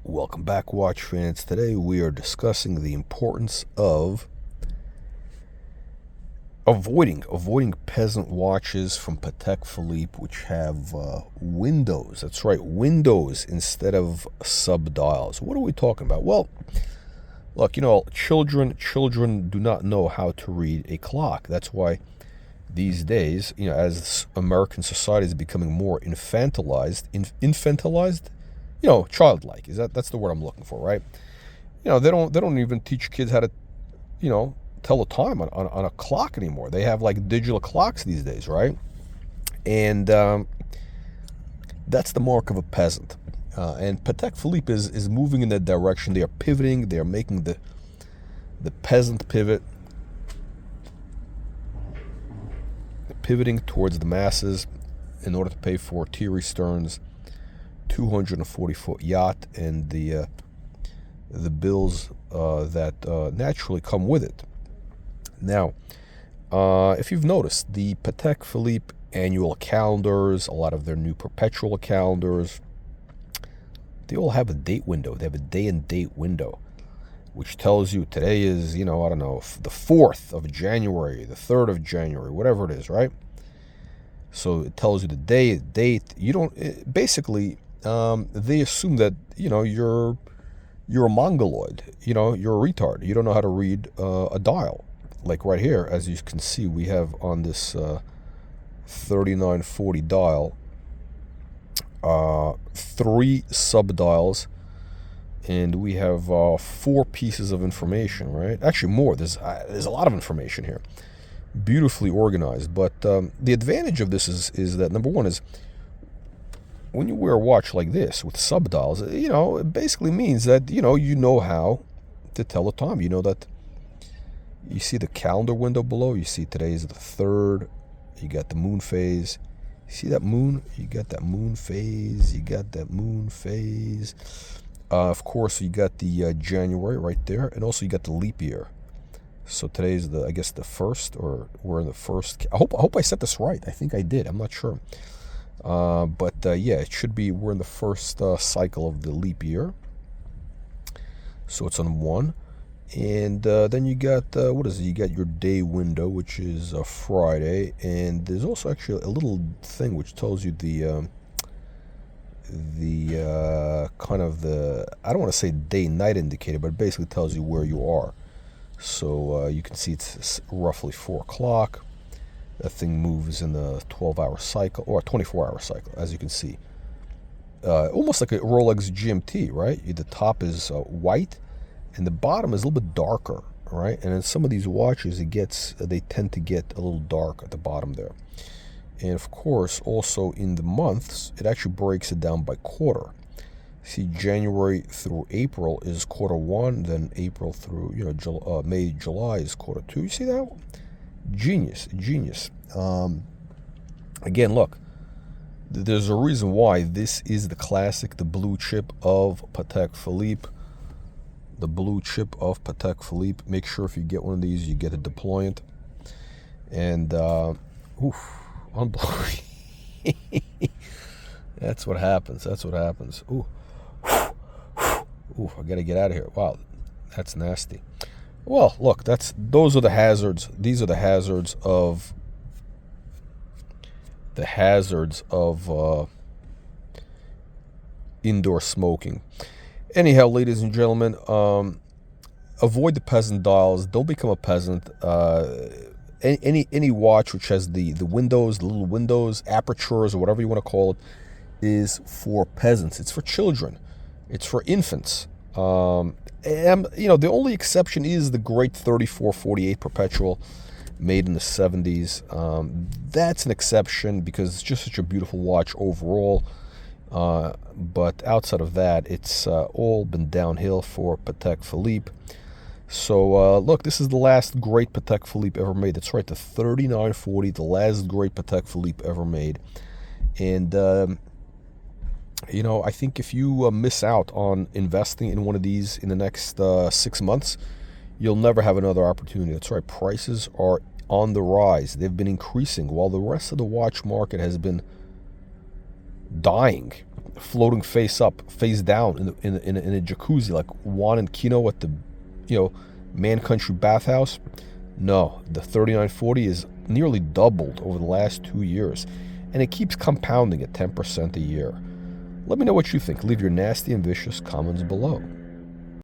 Welcome back, watch fans. Today we are discussing the importance of avoiding peasant watches from Patek Philippe, which have windows. That's right, windows instead of subdials. What are we talking about? Well, look, children do not know how to read a clock. That's why these days, as American society is becoming more infantilized, childlike. That's the word I'm looking for, right? They don't even teach kids how to, tell the time on a clock anymore. They have like digital clocks these days, right? And that's the mark of a peasant. And Patek Philippe is moving in that direction. They are pivoting. They are making the peasant pivot, pivoting towards the masses in order to pay for Thierry Stern's 240-foot yacht and the bills that naturally come with it. Now, if you've noticed, the Patek Philippe annual calendars, a lot of their new Perpetual calendars, they all have a date window. They have a day and date window, which tells you today is, the 4th of January, the 3rd of January, whatever it is, right? So it tells you the day, date. You don't, basically, they assume that, you're a mongoloid, you're a retard. You don't know how to read a dial. Like right here, as you can see, we have on this 3940 dial, 3 subdials, and we have 4 pieces of information, right? Actually more, there's a lot of information here. Beautifully organized. But the advantage of this is that, number one, is when you wear a watch like this with subdials, it basically means that, you know how to tell the time. You know that you see the calendar window below. You see today is the 3rd. You got the moon phase. You see that moon? You got that moon phase. You got that moon phase. Of course, you got the January right there. And also you got the leap year. So today is the 1st, or we're in the 1st. I hope I said this right. I think I did. I'm not sure. But yeah, it should be, we're in the 1st cycle of the leap year. So it's on 1. And then you got, what is it? You got your day window, which is Friday. And there's also actually a little thing which tells you the kind of the, I don't want to say day-night indicator, but it basically tells you where you are. So you can see it's roughly 4 o'clock. That thing moves in the 12-hour cycle, or a 24-hour cycle, as you can see. Almost like a Rolex GMT, right? The top is white, and the bottom is a little bit darker, right? And in some of these watches, they tend to get a little dark at the bottom there. And of course, also in the months, it actually breaks it down by quarter. See, January through April is quarter 1, then April through May, July is quarter 2. You see that? Genius. Again, look, there's a reason why this is the classic, the blue chip of Patek Philippe. The blue chip of Patek Philippe. Make sure if you get one of these, you get a deployant. And unbelievable. That's what happens. Ooh, I gotta get out of here. Wow, that's nasty. Well, look, those are the hazards. These are the hazards of indoor smoking. Anyhow, ladies and gentlemen, avoid the peasant dials. Don't become a peasant. Any watch which has the windows, the little windows, apertures, or whatever you want to call it, is for peasants. It's for children. It's for infants. And the only exception is the great 3448 Perpetual, made in the 70s. That's an exception because it's just such a beautiful watch overall. But outside of that, it's all been downhill for Patek Philippe. So look, this is the last great Patek Philippe ever made. That's right, the 3940, the last great Patek Philippe ever made. And I think if you miss out on investing in one of these in the next 6 months, you'll never have another opportunity. That's right, prices are on the rise. They've been increasing while the rest of the watch market has been dying. floating face up, face down in a jacuzzi like Juan and Kino at the, Man Country bathhouse. No, the 3940 is nearly doubled over the last 2 years, and it keeps compounding at 10% a year. Let me know what you think. Leave your nasty and vicious comments below.